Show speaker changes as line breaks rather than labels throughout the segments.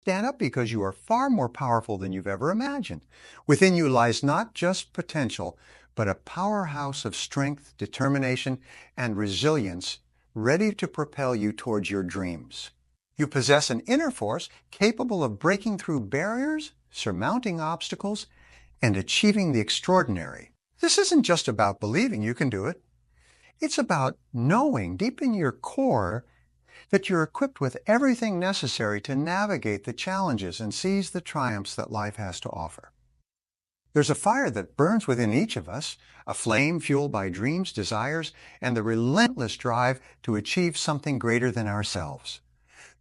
Stand up because you are far more powerful than you've ever imagined. Within you lies not just potential, but a powerhouse of strength, determination, and resilience ready to propel you towards your dreams. You possess an inner force capable of breaking through barriers, surmounting obstacles, and achieving the extraordinary. This isn't just about believing you can do it. It's about knowing deep in your core that you're equipped with everything necessary to navigate the challenges and seize the triumphs that life has to offer. There's a fire that burns within each of us, a flame fueled by dreams, desires, and the relentless drive to achieve something greater than ourselves.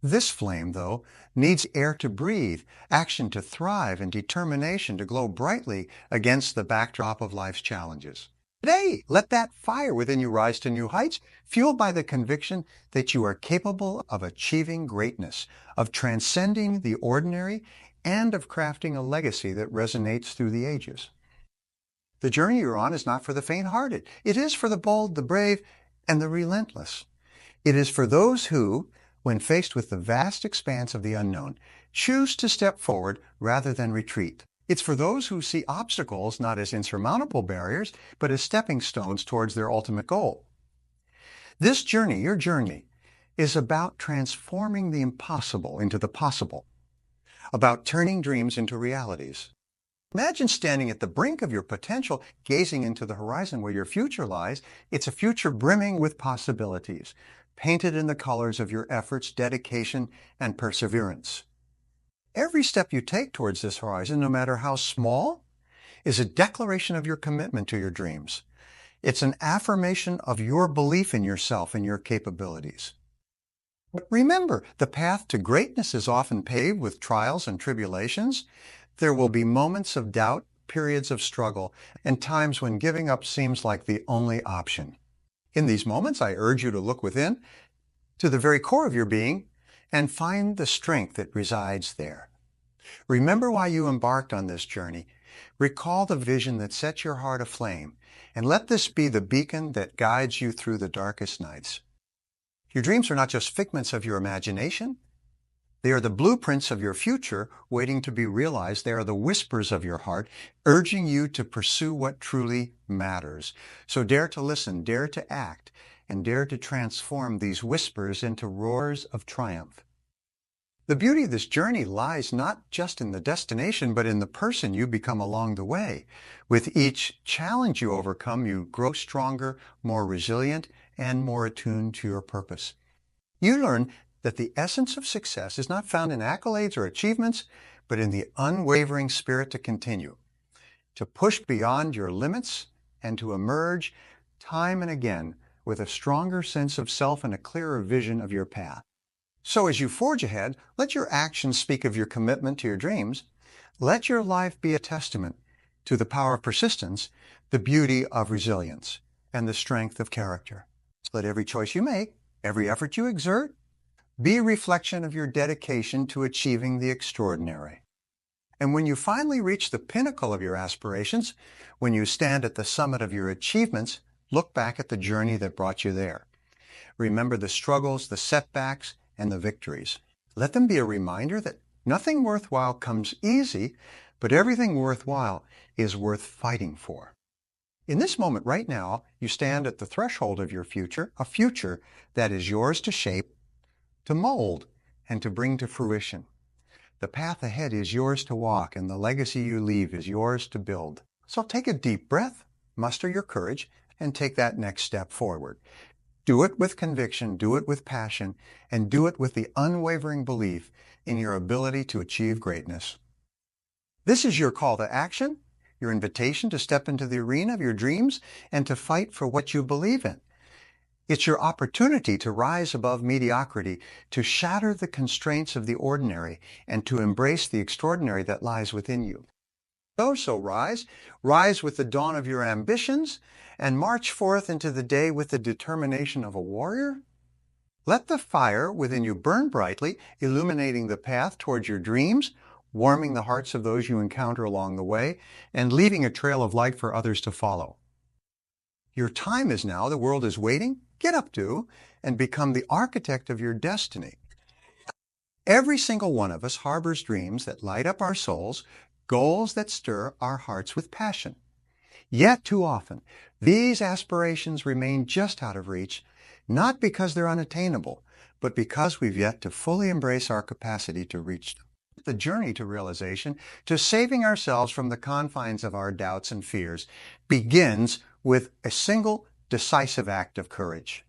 This flame, though, needs air to breathe, action to thrive, and determination to glow brightly against the backdrop of life's challenges. Today, let that fire within you rise to new heights, fueled by the conviction that you are capable of achieving greatness, of transcending the ordinary, and of crafting a legacy that resonates through the ages. The journey you're on is not for the faint-hearted. It is for the bold, the brave, and the relentless. It is for those who, when faced with the vast expanse of the unknown, choose to step forward rather than retreat. It's for those who see obstacles not as insurmountable barriers, but as stepping stones towards their ultimate goal. This journey, your journey, is about transforming the impossible into the possible, about turning dreams into realities. Imagine standing at the brink of your potential, gazing into the horizon where your future lies. It's a future brimming with possibilities, painted in the colors of your efforts, dedication, and perseverance. Every step you take towards this horizon, no matter how small, is a declaration of your commitment to your dreams. It's an affirmation of your belief in yourself and your capabilities. But remember, the path to greatness is often paved with trials and tribulations. There will be moments of doubt, periods of struggle, and times when giving up seems like the only option. In these moments, I urge you to look within, to the very core of your being, and find the strength that resides there. Remember why you embarked on this journey. Recall the vision that set your heart aflame, and let this be the beacon that guides you through the darkest nights. Your dreams are not just figments of your imagination. They are the blueprints of your future waiting to be realized. They are the whispers of your heart, urging you to pursue what truly matters. So dare to listen, dare to act, and dare to transform these whispers into roars of triumph. The beauty of this journey lies not just in the destination, but in the person you become along the way. With each challenge you overcome, you grow stronger, more resilient, and more attuned to your purpose. You learn that the essence of success is not found in accolades or achievements, but in the unwavering spirit to continue, to push beyond your limits, and to emerge time and again with a stronger sense of self and a clearer vision of your path. So as you forge ahead, let your actions speak of your commitment to your dreams. Let your life be a testament to the power of persistence, the beauty of resilience, and the strength of character. Let every choice you make, every effort you exert, be a reflection of your dedication to achieving the extraordinary. And when you finally reach the pinnacle of your aspirations, when you stand at the summit of your achievements, look back at the journey that brought you there. Remember the struggles, the setbacks, and the victories. Let them be a reminder that nothing worthwhile comes easy, but everything worthwhile is worth fighting for. In this moment right now, you stand at the threshold of your future, a future that is yours to shape, to mold, and to bring to fruition. The path ahead is yours to walk, and the legacy you leave is yours to build. So take a deep breath, muster your courage, and take that next step forward. Do it with conviction, do it with passion, and do it with the unwavering belief in your ability to achieve greatness. This is your call to action, your invitation to step into the arena of your dreams and to fight for what you believe in. It's your opportunity to rise above mediocrity, to shatter the constraints of the ordinary, and to embrace the extraordinary that lies within you. So rise with the dawn of your ambitions, and march forth into the day with the determination of a warrior. Let the fire within you burn brightly, illuminating the path towards your dreams, warming the hearts of those you encounter along the way, and leaving a trail of light for others to follow. Your time is now. The world is waiting. Get up to and become the architect of your destiny. Every single one of us harbors dreams that light up our souls, goals that stir our hearts with passion. Yet too often, these aspirations remain just out of reach, not because they're unattainable, but because we've yet to fully embrace our capacity to reach them. The journey to realization, to saving ourselves from the confines of our doubts and fears, begins with a single decisive act of courage.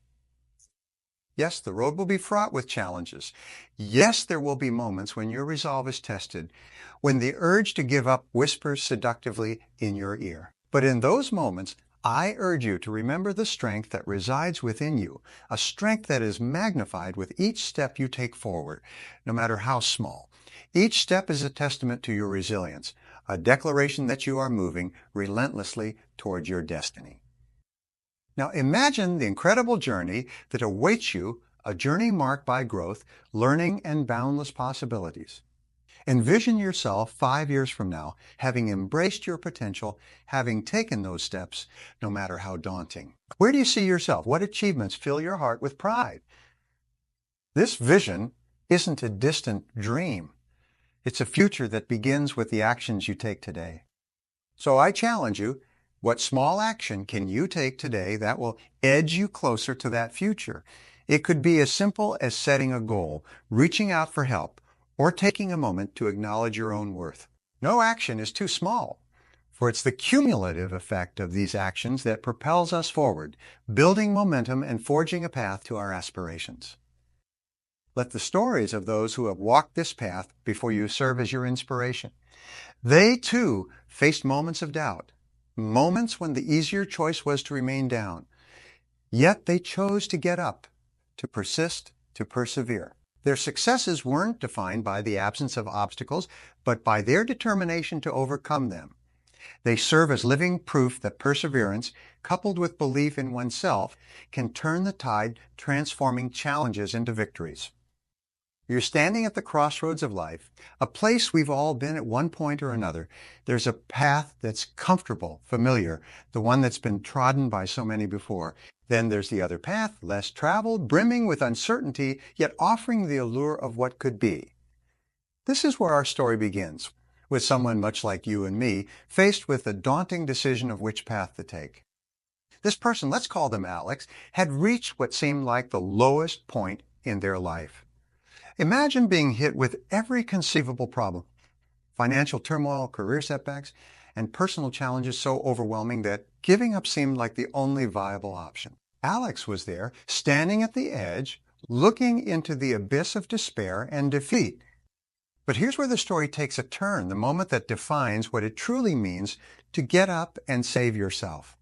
Yes, the road will be fraught with challenges. Yes, there will be moments when your resolve is tested, when the urge to give up whispers seductively in your ear. But in those moments, I urge you to remember the strength that resides within you, a strength that is magnified with each step you take forward, no matter how small. Each step is a testament to your resilience, a declaration that you are moving relentlessly towards your destiny. Now imagine the incredible journey that awaits you, a journey marked by growth, learning, and boundless possibilities. Envision yourself 5 years from now, having embraced your potential, having taken those steps, no matter how daunting. Where do you see yourself? What achievements fill your heart with pride? This vision isn't a distant dream. It's a future that begins with the actions you take today. So I challenge you, what small action can you take today that will edge you closer to that future? It could be as simple as setting a goal, reaching out for help, or taking a moment to acknowledge your own worth. No action is too small, for it's the cumulative effect of these actions that propels us forward, building momentum and forging a path to our aspirations. Let the stories of those who have walked this path before you serve as your inspiration. They, too, faced moments of doubt, moments when the easier choice was to remain down. Yet they chose to get up, to persist, to persevere. Their successes weren't defined by the absence of obstacles, but by their determination to overcome them. They serve as living proof that perseverance, coupled with belief in oneself, can turn the tide, transforming challenges into victories. You're standing at the crossroads of life, a place we've all been at one point or another. There's a path that's comfortable, familiar, the one that's been trodden by so many before. Then there's the other path, less traveled, brimming with uncertainty, yet offering the allure of what could be. This is where our story begins, with someone much like you and me, faced with the daunting decision of which path to take. This person, let's call them Alex, had reached what seemed like the lowest point in their life. Imagine being hit with every conceivable problem, financial turmoil, career setbacks, and personal challenges so overwhelming that giving up seemed like the only viable option. Alex was there, standing at the edge, looking into the abyss of despair and defeat. But here's where the story takes a turn, the moment that defines what it truly means to get up and save yourself.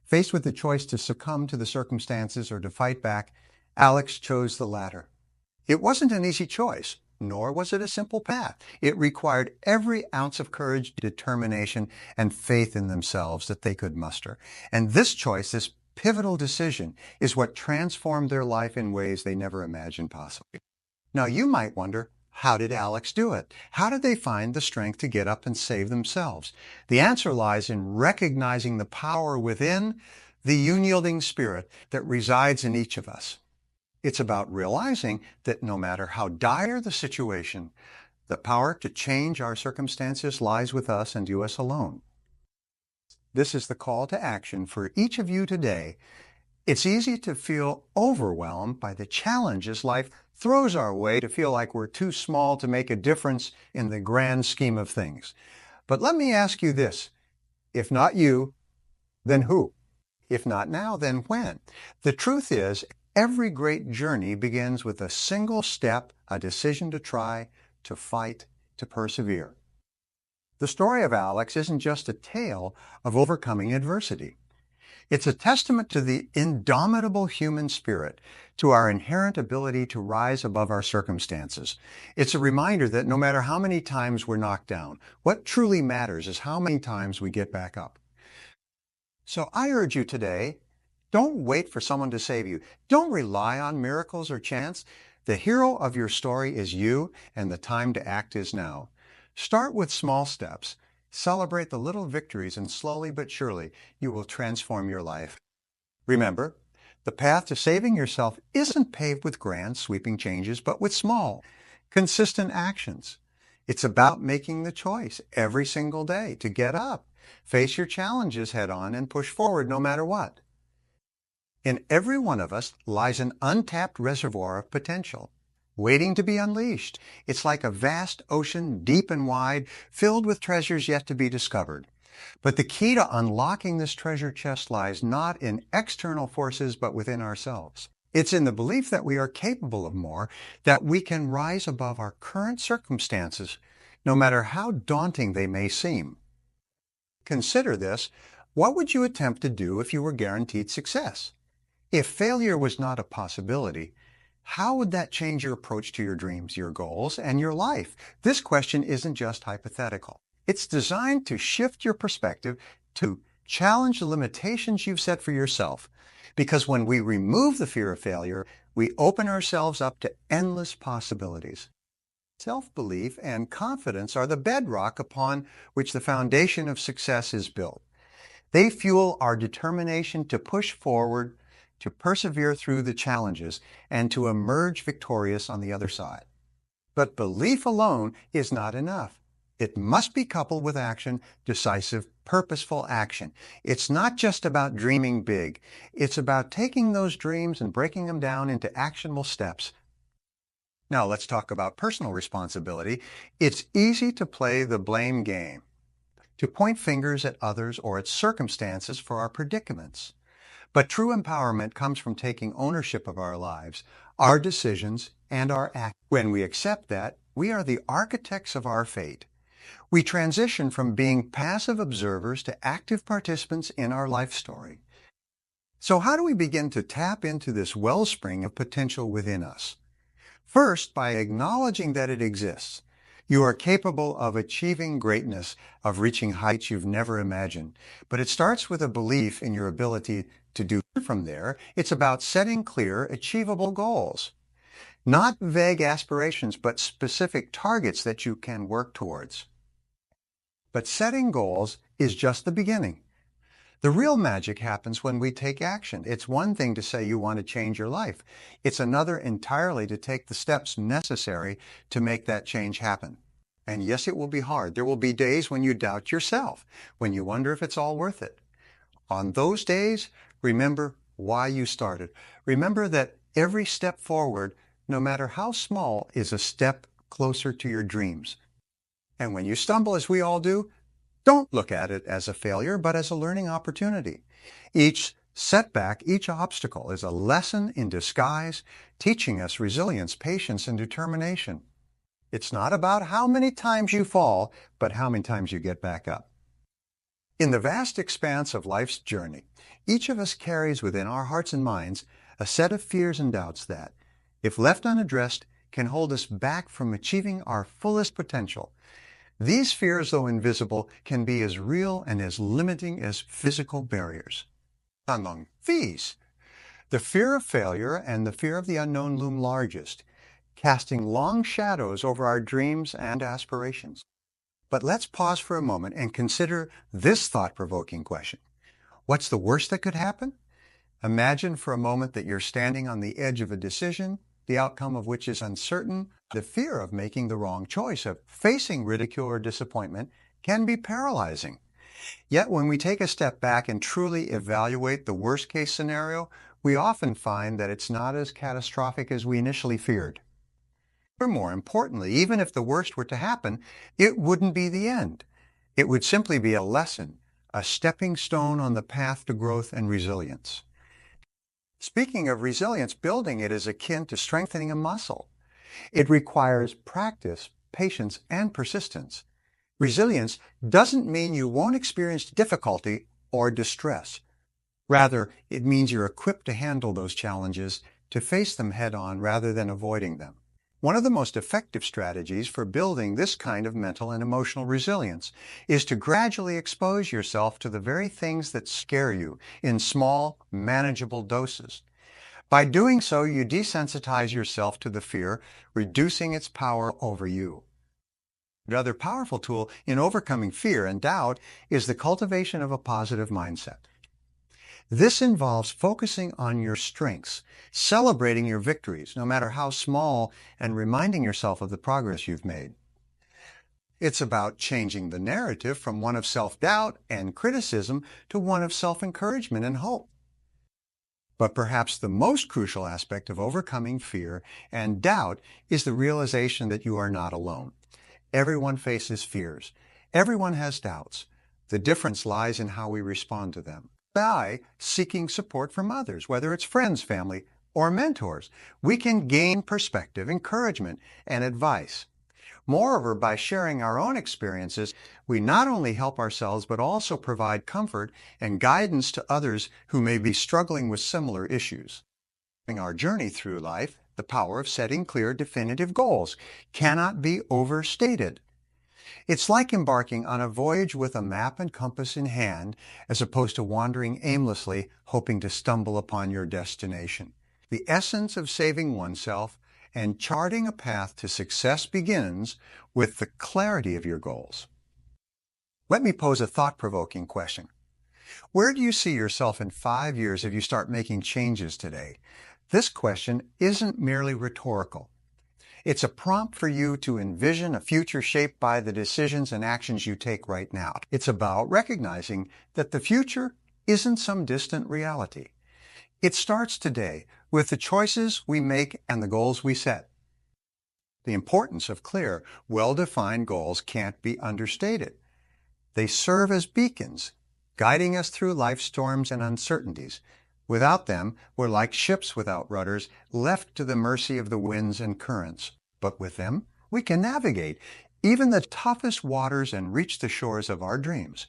Faced with the choice to succumb to the circumstances or to fight back, Alex chose the latter. It wasn't an easy choice, nor was it a simple path. It required every ounce of courage, determination, and faith in themselves that they could muster. And this choice, this pivotal decision, is what transformed their life in ways they never imagined possible. Now, you might wonder, how did Alex do it? How did they find the strength to get up and save themselves? The answer lies in recognizing the power within, the unyielding spirit that resides in each of us. It's about realizing that no matter how dire the situation, the power to change our circumstances lies with us and us alone. This is the call to action for each of you today. It's easy to feel overwhelmed by the challenges life throws our way, to feel like we're too small to make a difference in the grand scheme of things. But let me ask you this, if not you, then who? If not now, then when? The truth is, every great journey begins with a single step, a decision to try, to fight, to persevere. The story of Alex isn't just a tale of overcoming adversity. It's a testament to the indomitable human spirit, to our inherent ability to rise above our circumstances. It's a reminder that no matter how many times we're knocked down, what truly matters is how many times we get back up. So I urge you today, don't wait for someone to save you. Don't rely on miracles or chance. The hero of your story is you, and the time to act is now. Start with small steps. Celebrate the little victories, and slowly but surely, you will transform your life. Remember, the path to saving yourself isn't paved with grand, sweeping changes, but with small, Consistent actions. It's about making the choice every single day to get up, face your challenges head on, and push forward no matter what. In every one of us lies an untapped reservoir of potential, waiting to be unleashed. It's like a vast ocean, deep and wide, filled with treasures yet to be discovered. But the key to unlocking this treasure chest lies not in external forces, but within ourselves. It's in the belief that we are capable of more, that we can rise above our current circumstances, no matter how daunting they may seem. Consider this. What would you attempt to do if you were guaranteed success? If failure was not a possibility, how would that change your approach to your dreams, your goals, and your life? This question isn't just hypothetical. It's designed to shift your perspective, to challenge the limitations you've set for yourself. Because when we remove the fear of failure, we open ourselves up to endless possibilities. Self-belief and confidence are the bedrock upon which the foundation of success is built. They fuel our determination to push forward, to persevere through the challenges, and to emerge victorious on the other side. But belief alone is not enough. It must be coupled with action, decisive, purposeful action. It's not just about dreaming big. It's about taking those dreams and breaking them down into actionable steps. Now let's talk about personal responsibility. It's easy to play the blame game, to point fingers at others or at circumstances for our predicaments. But true empowerment comes from taking ownership of our lives, our decisions, and our actions. When we accept that, we are the architects of our fate. We transition from being passive observers to active participants in our life story. So how do we begin to tap into this wellspring of potential within us? First, by acknowledging that it exists. You are capable of achieving greatness, of reaching heights you've never imagined. But it starts with a belief in your ability to do. From there, it's about setting clear, achievable goals. Not vague aspirations, but specific targets that you can work towards. But setting goals is just the beginning. The real magic happens when we take action. It's one thing to say you want to change your life. It's another entirely to take the steps necessary to make that change happen. And yes, it will be hard. There will be days when you doubt yourself, when you wonder if it's all worth it. On those days, remember why you started. Remember that every step forward, no matter how small, is a step closer to your dreams. And when you stumble, as we all do, don't look at it as a failure, but as a learning opportunity. Each setback, each obstacle is a lesson in disguise, teaching us resilience, patience, and determination. It's not about how many times you fall, but how many times you get back up. In the vast expanse of life's journey, each of us carries within our hearts and minds a set of fears and doubts that, if left unaddressed, can hold us back from achieving our fullest potential. These fears, though invisible, can be as real and as limiting as physical barriers. Among these, the fear of failure and the fear of the unknown loom largest, casting long shadows over our dreams and aspirations. But let's pause for a moment and consider this thought-provoking question. What's the worst that could happen? Imagine for a moment that you're standing on the edge of a decision, the outcome of which is uncertain. The fear of making the wrong choice, of facing ridicule or disappointment, can be paralyzing. Yet when we take a step back and truly evaluate the worst-case scenario, we often find that it's not as catastrophic as we initially feared. Or more importantly, even if the worst were to happen, it wouldn't be the end. It would simply be a lesson, a stepping stone on the path to growth and resilience. Speaking of resilience, building it is akin to strengthening a muscle. It requires practice, patience, and persistence. Resilience doesn't mean you won't experience difficulty or distress. Rather, it means you're equipped to handle those challenges, to face them head-on rather than avoiding them. One of the most effective strategies for building this kind of mental and emotional resilience is to gradually expose yourself to the very things that scare you in small, manageable doses. By doing so, you desensitize yourself to the fear, reducing its power over you. Another powerful tool in overcoming fear and doubt is the cultivation of a positive mindset. This involves focusing on your strengths, celebrating your victories, no matter how small, and reminding yourself of the progress you've made. It's about changing the narrative from one of self-doubt and criticism to one of self-encouragement and hope. But perhaps the most crucial aspect of overcoming fear and doubt is the realization that you are not alone. Everyone faces fears. Everyone has doubts. The difference lies in how we respond to them. By seeking support from others, whether it's friends, family, or mentors, we can gain perspective, encouragement, and advice. Moreover, by sharing our own experiences, we not only help ourselves but also provide comfort and guidance to others who may be struggling with similar issues. In our journey through life, the power of setting clear, definitive goals cannot be overstated. It's like embarking on a voyage with a map and compass in hand, as opposed to wandering aimlessly, hoping to stumble upon your destination. The essence of saving oneself and charting a path to success begins with the clarity of your goals. Let me pose a thought-provoking question. Where do you see yourself in 5 years if you start making changes today? This question isn't merely rhetorical. It's a prompt for you to envision a future shaped by the decisions and actions you take right now. It's about recognizing that the future isn't some distant reality. It starts today with the choices we make and the goals we set. The importance of clear, well-defined goals can't be understated. They serve as beacons, guiding us through life's storms and uncertainties. Without them, we're like ships without rudders, left to the mercy of the winds and currents. But with them, we can navigate even the toughest waters and reach the shores of our dreams.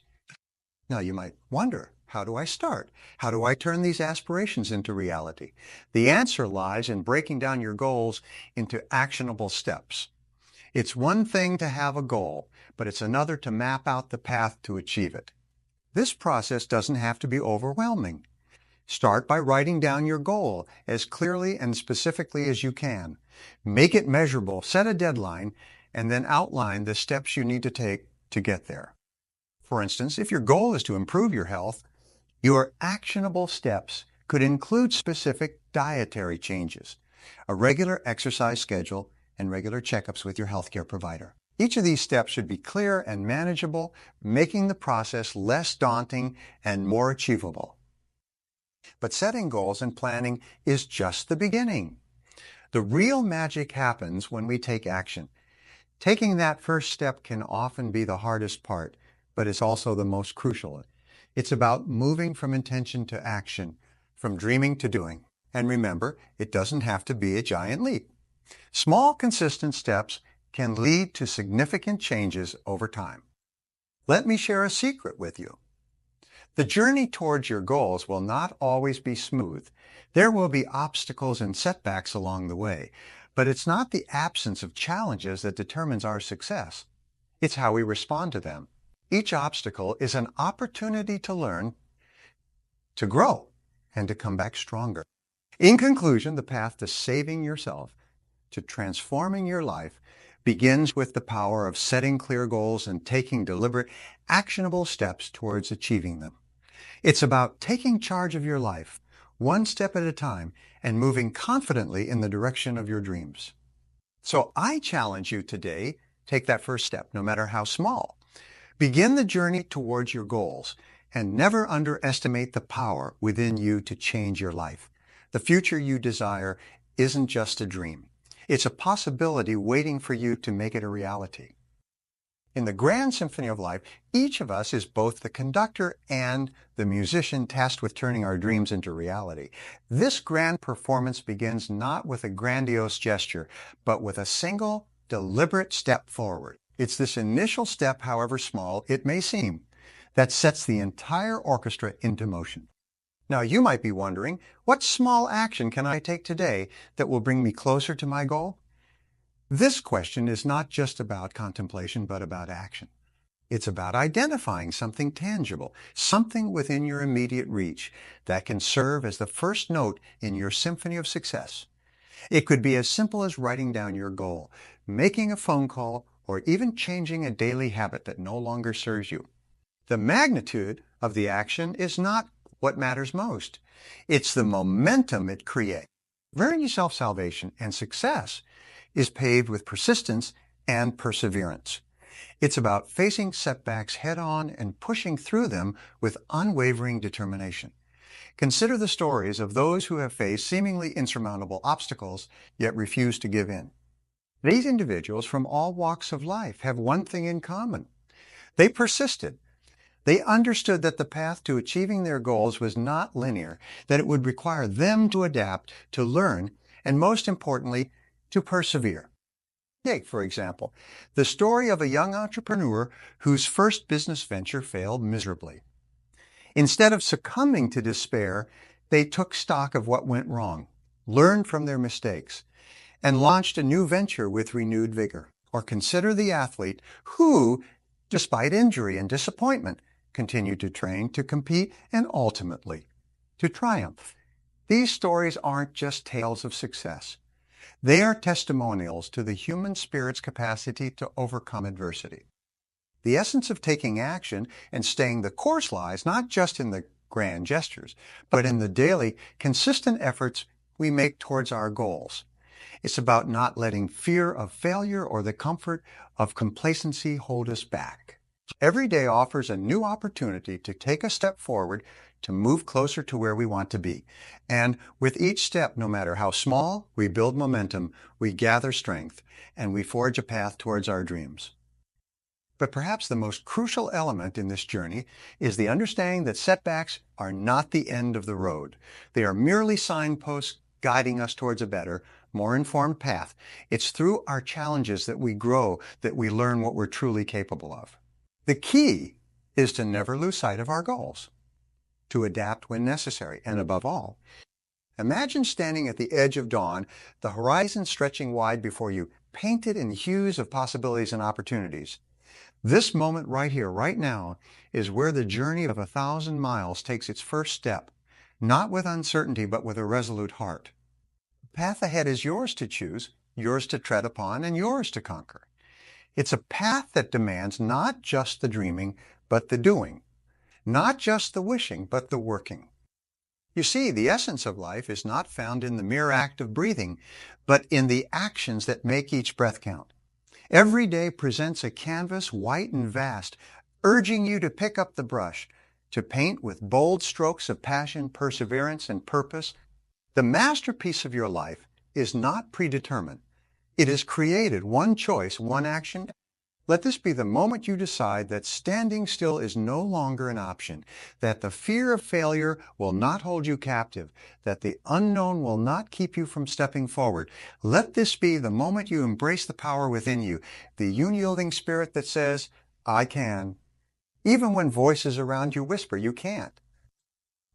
Now you might wonder, how do I start? How do I turn these aspirations into reality? The answer lies in breaking down your goals into actionable steps. It's one thing to have a goal, but it's another to map out the path to achieve it. This process doesn't have to be overwhelming. Start by writing down your goal as clearly and specifically as you can. Make it measurable, set a deadline, and then outline the steps you need to take to get there. For instance, if your goal is to improve your health, your actionable steps could include specific dietary changes, a regular exercise schedule, and regular checkups with your healthcare provider. Each of these steps should be clear and manageable, making the process less daunting and more achievable. But setting goals and planning is just the beginning. The real magic happens when we take action. Taking that first step can often be the hardest part, but it's also the most crucial. It's about moving from intention to action, from dreaming to doing. And remember, it doesn't have to be a giant leap. Small, consistent steps can lead to significant changes over time. Let me share a secret with you. The journey towards your goals will not always be smooth. There will be obstacles and setbacks along the way, but it's not the absence of challenges that determines our success. It's how we respond to them. Each obstacle is an opportunity to learn, to grow, and to come back stronger. In conclusion, the path to saving yourself, to transforming your life, begins with the power of setting clear goals and taking deliberate, actionable steps towards achieving them. It's about taking charge of your life, one step at a time, and moving confidently in the direction of your dreams. So I challenge you today, take that first step, no matter how small. Begin the journey towards your goals, and never underestimate the power within you to change your life. The future you desire isn't just a dream. It's a possibility waiting for you to make it a reality. In the grand symphony of life, each of us is both the conductor and the musician tasked with turning our dreams into reality. This grand performance begins not with a grandiose gesture, but with a single, deliberate step forward. It's this initial step, however small it may seem, that sets the entire orchestra into motion. Now, you might be wondering, what small action can I take today that will bring me closer to my goal? This question is not just about contemplation, but about action. It's about identifying something tangible, something within your immediate reach that can serve as the first note in your symphony of success. It could be as simple as writing down your goal, making a phone call, or even changing a daily habit that no longer serves you. The magnitude of the action is not what matters most. It's the momentum it creates. Very self-salvation and success is paved with persistence and perseverance. It's about facing setbacks head-on and pushing through them with unwavering determination. Consider the stories of those who have faced seemingly insurmountable obstacles yet refuse to give in. These individuals from all walks of life have one thing in common. They persisted. They understood that the path to achieving their goals was not linear, that it would require them to adapt, to learn, and most importantly, to persevere. Take, for example, the story of a young entrepreneur whose first business venture failed miserably. Instead of succumbing to despair, they took stock of what went wrong, learned from their mistakes, and launched a new venture with renewed vigor. Or consider the athlete who, despite injury and disappointment, continued to train, to compete, and ultimately to triumph. These stories aren't just tales of success. They are testimonials to the human spirit's capacity to overcome adversity. The essence of taking action and staying the course lies not just in the grand gestures, but in the daily, consistent efforts we make towards our goals. It's about not letting fear of failure or the comfort of complacency hold us back. Every day offers a new opportunity to take a step forward, to move closer to where we want to be. And with each step, no matter how small, we build momentum, we gather strength, and we forge a path towards our dreams. But perhaps the most crucial element in this journey is the understanding that setbacks are not the end of the road. They are merely signposts guiding us towards a better, more informed path. It's through our challenges that we grow, that we learn what we're truly capable of. The key is to never lose sight of our goals, to adapt when necessary, and above all, imagine standing at the edge of dawn, the horizon stretching wide before you, painted in hues of possibilities and opportunities. This moment right here, right now, is where the journey of 1,000 miles takes its first step, not with uncertainty, but with a resolute heart. The path ahead is yours to choose, yours to tread upon, and yours to conquer. It's a path that demands not just the dreaming, but the doing. Not just the wishing, but the working. You see, the essence of life is not found in the mere act of breathing, but in the actions that make each breath count. Every day presents a canvas white and vast, urging you to pick up the brush, to paint with bold strokes of passion, perseverance, and purpose. The masterpiece of your life is not predetermined. It is created, one choice, one action. Let this be the moment you decide that standing still is no longer an option, that the fear of failure will not hold you captive, that the unknown will not keep you from stepping forward. Let this be the moment you embrace the power within you, the unyielding spirit that says, I can, even when voices around you whisper you can't.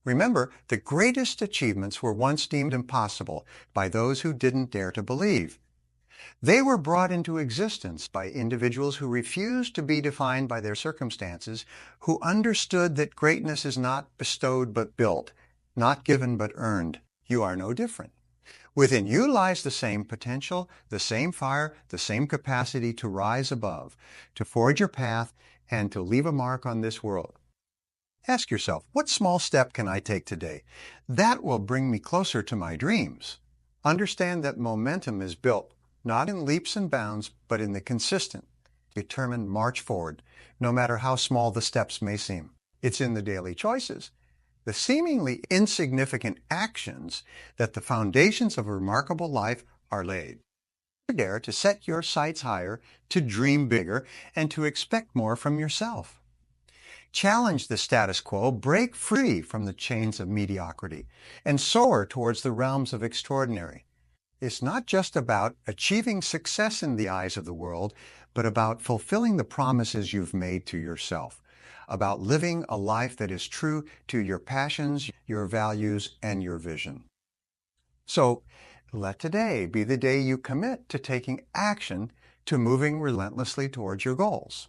Remember, the greatest achievements were once deemed impossible by those who didn't dare to believe. They were brought into existence by individuals who refused to be defined by their circumstances, who understood that greatness is not bestowed but built, not given but earned. You are no different. Within you lies the same potential, the same fire, the same capacity to rise above, to forge your path, and to leave a mark on this world. Ask yourself, what small step can I take today? That will bring me closer to my dreams. Understand that momentum is built not in leaps and bounds, but in the consistent, determined march forward, no matter how small the steps may seem. It's in the daily choices, the seemingly insignificant actions, that the foundations of a remarkable life are laid. Dare to set your sights higher, to dream bigger, and to expect more from yourself. Challenge the status quo, break free from the chains of mediocrity, and soar towards the realms of extraordinary. It's not just about achieving success in the eyes of the world, but about fulfilling the promises you've made to yourself, about living a life that is true to your passions, your values, and your vision. So, let today be the day you commit to taking action, to moving relentlessly towards your goals.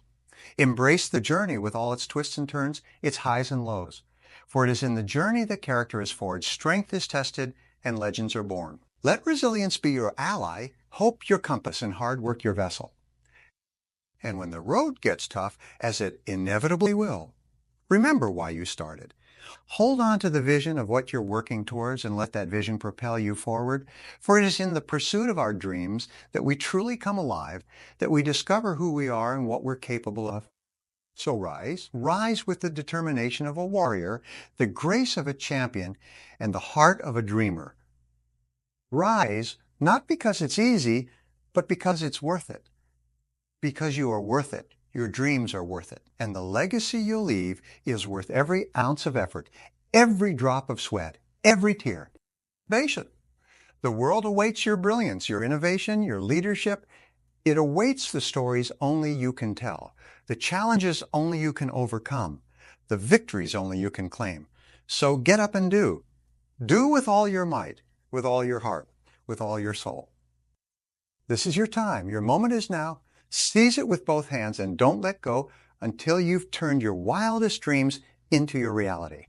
Embrace the journey with all its twists and turns, its highs and lows. For it is in the journey that character is forged, strength is tested, and legends are born. Let resilience be your ally, hope your compass, and hard work your vessel. And when the road gets tough, as it inevitably will, Remember why you started. Hold on to the vision of what you're working towards and let that vision propel you forward. For it is in the pursuit of our dreams that we truly come alive, that we discover who we are and what we're capable of. So rise with the determination of a warrior, the grace of a champion, and the heart of a dreamer. Rise, not because it's easy, but because it's worth it. Because you are worth it. Your dreams are worth it. And the legacy you'll leave is worth every ounce of effort, every drop of sweat, every tear. Patient. The world awaits your brilliance, your innovation, your leadership. It awaits the stories only you can tell, the challenges only you can overcome, the victories only you can claim. So get up and do. Do with all your might, with all your heart, with all your soul. This is your time. Your moment is now. Seize it with both hands and don't let go until you've turned your wildest dreams into your reality.